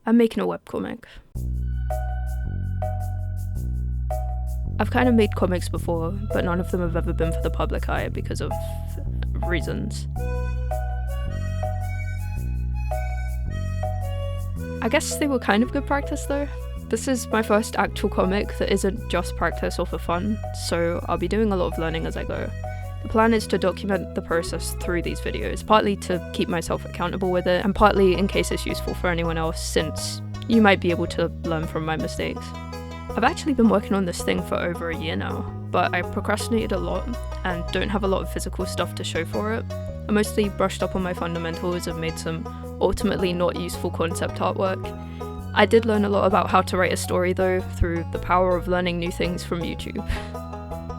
I'm making a webcomic. I've kind of made comics before, but none of them have ever been for the public eye because of reasons. I guess they were kind of good practice though. This is my first actual comic that isn't just practice or for fun, so I'll be doing a lot of learning as I go. The plan is to document the process through these videos, partly to keep myself accountable with it, and partly in case it's useful for anyone else, since you might be able to learn from my mistakes. I've actually been working on this thing for over a year now, but I procrastinated a lot and don't have a lot of physical stuff to show for it. I mostly brushed up on my fundamentals and made some ultimately not useful concept artwork. I did learn a lot about how to write a story though, through the power of learning new things from YouTube.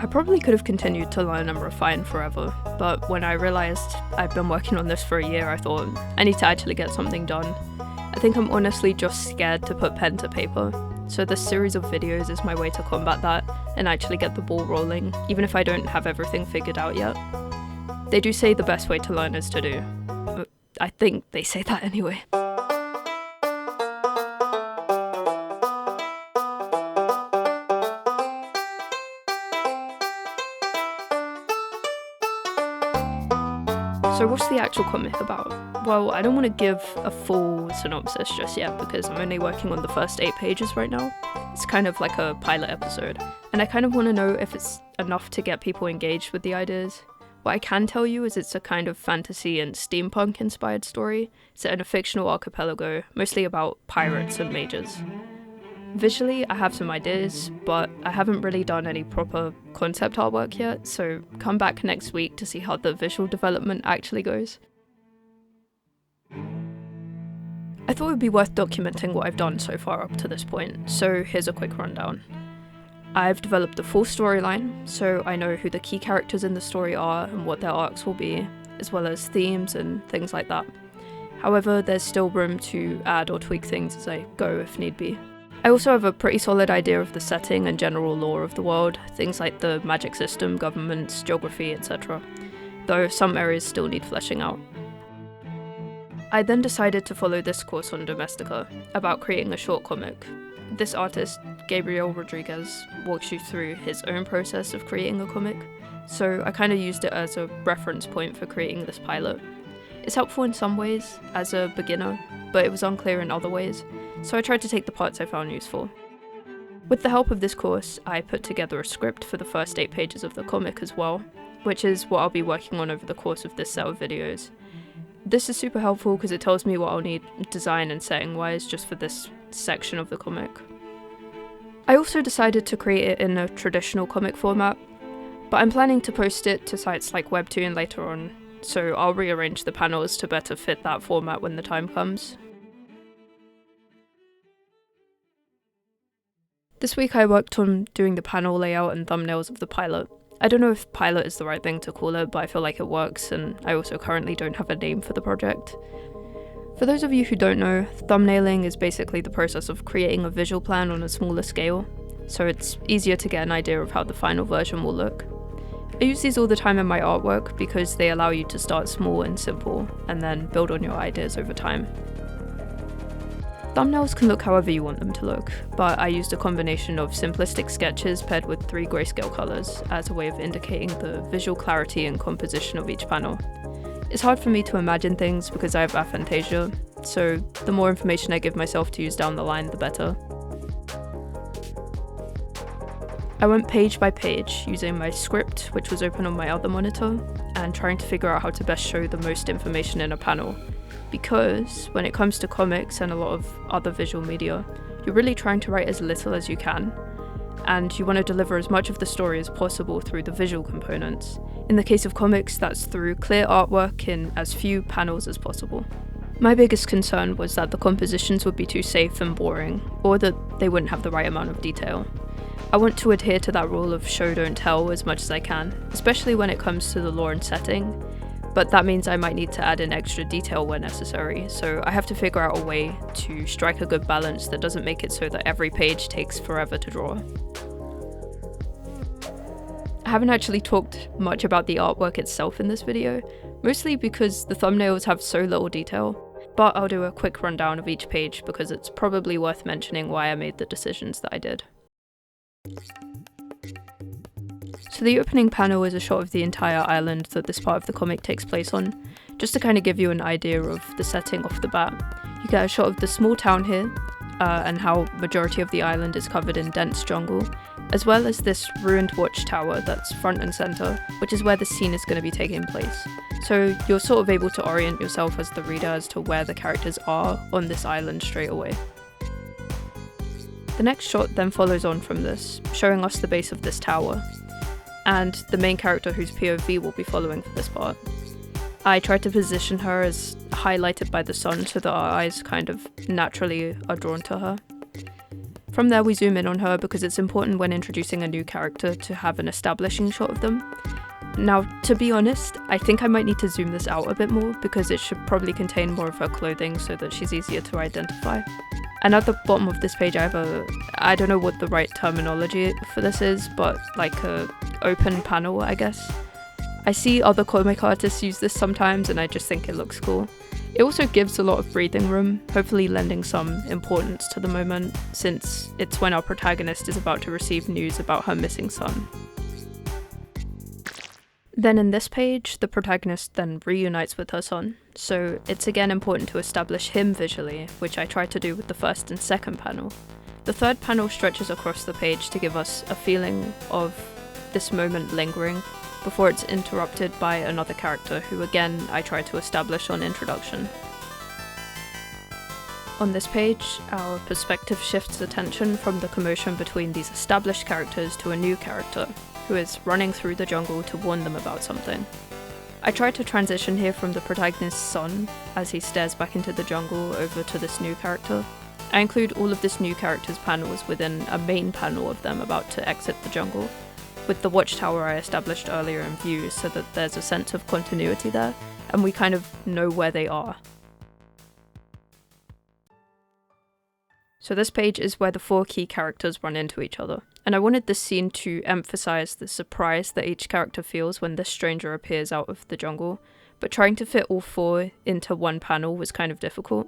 I probably could have continued to learn and refine forever, but when I realised I'd been working on this for a year, I thought, I need to actually get something done. I think I'm honestly just scared to put pen to paper, so this series of videos is my way to combat that and actually get the ball rolling, even if I don't have everything figured out yet. They do say the best way to learn is to do. I think they say that anyway. So what's the actual comic about? Well, I don't want to give a full synopsis just yet because I'm only working on the first 8 pages right now. It's kind of like a pilot episode, and I kind of want to know if it's enough to get people engaged with the ideas. What I can tell you is it's a kind of fantasy and steampunk inspired story set in a fictional archipelago, mostly about pirates and mages. Visually, I have some ideas, but I haven't really done any proper concept artwork yet, so come back next week to see how the visual development actually goes. I thought it would be worth documenting what I've done so far up to this point, so here's a quick rundown. I've developed the full storyline, so I know who the key characters in the story are and what their arcs will be, as well as themes and things like that. However, there's still room to add or tweak things as I go if need be. I also have a pretty solid idea of the setting and general lore of the world, things like the magic system, governments, geography, etc., though some areas still need fleshing out. I then decided to follow this course on Domestika, about creating a short comic. This artist, Gabriel Rodriguez, walks you through his own process of creating a comic, so I kind of used it as a reference point for creating this pilot. It's helpful in some ways, as a beginner, but it was unclear in other ways, so I tried to take the parts I found useful. With the help of this course, I put together a script for the first 8 pages of the comic as well, which is what I'll be working on over the course of this set of videos. This is super helpful because it tells me what I'll need design and setting wise just for this section of the comic. I also decided to create it in a traditional comic format, but I'm planning to post it to sites like Webtoon later on, so I'll rearrange the panels to better fit that format when the time comes. This week I worked on doing the panel layout and thumbnails of the pilot. I don't know if pilot is the right thing to call it, but I feel like it works, and I also currently don't have a name for the project. For those of you who don't know, thumbnailing is basically the process of creating a visual plan on a smaller scale, so it's easier to get an idea of how the final version will look. I use these all the time in my artwork because they allow you to start small and simple, and then build on your ideas over time. Thumbnails can look however you want them to look, but I used a combination of simplistic sketches paired with 3 grayscale colours as a way of indicating the visual clarity and composition of each panel. It's hard for me to imagine things because I have aphantasia, so the more information I give myself to use down the line, the better. I went page by page using my script, which was open on my other monitor, and trying to figure out how to best show the most information in a panel. Because when it comes to comics and a lot of other visual media, you're really trying to write as little as you can, and you want to deliver as much of the story as possible through the visual components. In the case of comics, that's through clear artwork in as few panels as possible. My biggest concern was that the compositions would be too safe and boring, or that they wouldn't have the right amount of detail. I want to adhere to that rule of show don't tell as much as I can, especially when it comes to the lore and setting, but that means I might need to add in extra detail where necessary, so I have to figure out a way to strike a good balance that doesn't make it so that every page takes forever to draw. I haven't actually talked much about the artwork itself in this video, mostly because the thumbnails have so little detail, but I'll do a quick rundown of each page because it's probably worth mentioning why I made the decisions that I did. So the opening panel is a shot of the entire island that this part of the comic takes place on, just to kind of give you an idea of the setting off the bat. You get a shot of the small town here, and how majority of the island is covered in dense jungle, as well as this ruined watchtower that's front and center, which is where the scene is going to be taking place. So you're sort of able to orient yourself as the reader as to where the characters are on this island straight away. The next shot then follows on from this, showing us the base of this tower, and the main character whose POV will be following for this part. I tried to position her as highlighted by the sun so that our eyes kind of naturally are drawn to her. From there we zoom in on her because it's important when introducing a new character to have an establishing shot of them. Now, to be honest, I think I might need to zoom this out a bit more because it should probably contain more of her clothing so that she's easier to identify. And at the bottom of this page I have I don't know what the right terminology for this is, but like a open panel, I guess. I see other comic artists use this sometimes and I just think it looks cool. It also gives a lot of breathing room, hopefully lending some importance to the moment, since it's when our protagonist is about to receive news about her missing son. Then in this page, the protagonist then reunites with her son, so it's again important to establish him visually, which I tried to do with the first and second panel. The third panel stretches across the page to give us a feeling of this moment lingering, before it's interrupted by another character who again I try to establish on introduction. On this page, our perspective shifts attention from the commotion between these established characters to a new character, who is running through the jungle to warn them about something. I try to transition here from the protagonist's son, as he stares back into the jungle, over to this new character. I include all of this new character's panels within a main panel of them about to exit the jungle, with the watchtower I established earlier in view so that there's a sense of continuity there, and we kind of know where they are. So this page is where the four key characters run into each other, and I wanted this scene to emphasize the surprise that each character feels when this stranger appears out of the jungle, but trying to fit all four into one panel was kind of difficult.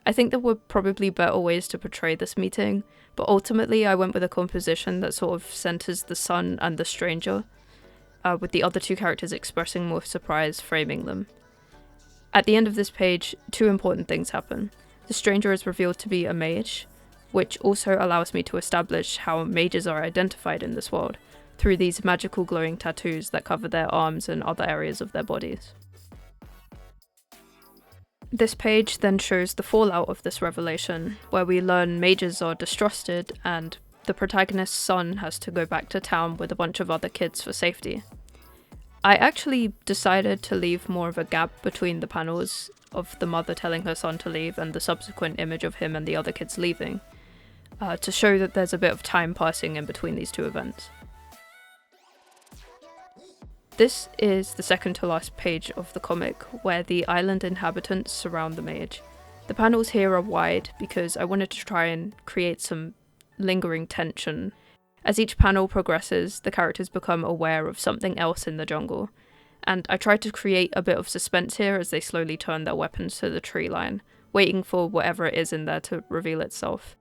I think there were probably better ways to portray this meeting, but ultimately I went with a composition that sort of centers the son and the stranger, with the other two characters expressing more surprise framing them. At the end of this page, two important things happen. The stranger is revealed to be a mage, which also allows me to establish how mages are identified in this world, through these magical glowing tattoos that cover their arms and other areas of their bodies. This page then shows the fallout of this revelation, where we learn mages are distrusted and the protagonist's son has to go back to town with a bunch of other kids for safety. I actually decided to leave more of a gap between the panels of the mother telling her son to leave and the subsequent image of him and the other kids leaving, to show that there's a bit of time passing in between these two events. This is the second to last page of the comic, where the island inhabitants surround the mage. The panels here are wide because I wanted to try and create some lingering tension. As each panel progresses, the characters become aware of something else in the jungle, and I tried to create a bit of suspense here as they slowly turn their weapons to the tree line, waiting for whatever it is in there to reveal itself.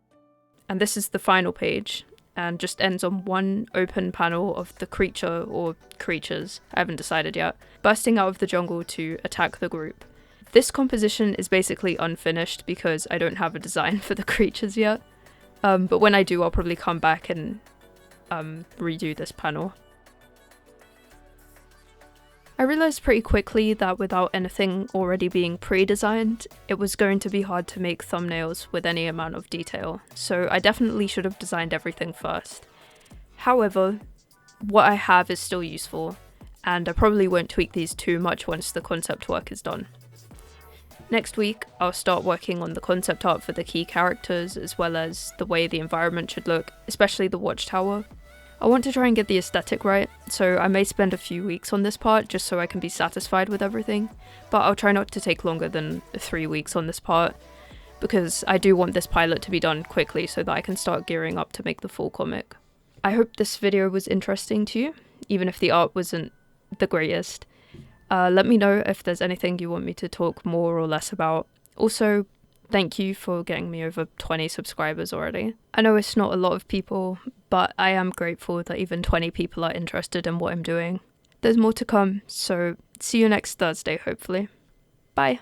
And this is the final page, and just ends on one open panel of the creature or creatures, I haven't decided yet, bursting out of the jungle to attack the group. This composition is basically unfinished because I don't have a design for the creatures yet, but when I do I'll probably come back and redo this panel. I realized pretty quickly that without anything already being pre-designed, it was going to be hard to make thumbnails with any amount of detail, so I definitely should have designed everything first. However, what I have is still useful, and I probably won't tweak these too much once the concept work is done. Next week, I'll start working on the concept art for the key characters, as well as the way the environment should look, especially the watchtower. I want to try and get the aesthetic right, so I may spend a few weeks on this part just so I can be satisfied with everything, but I'll try not to take longer than 3 weeks on this part, because I do want this pilot to be done quickly so that I can start gearing up to make the full comic. I hope this video was interesting to you, even if the art wasn't the greatest. Let me know if there's anything you want me to talk more or less about, Also, thank you for getting me over 20 subscribers already. I know it's not a lot of people, but I am grateful that even 20 people are interested in what I'm doing. There's more to come, so see you next Thursday, hopefully. Bye!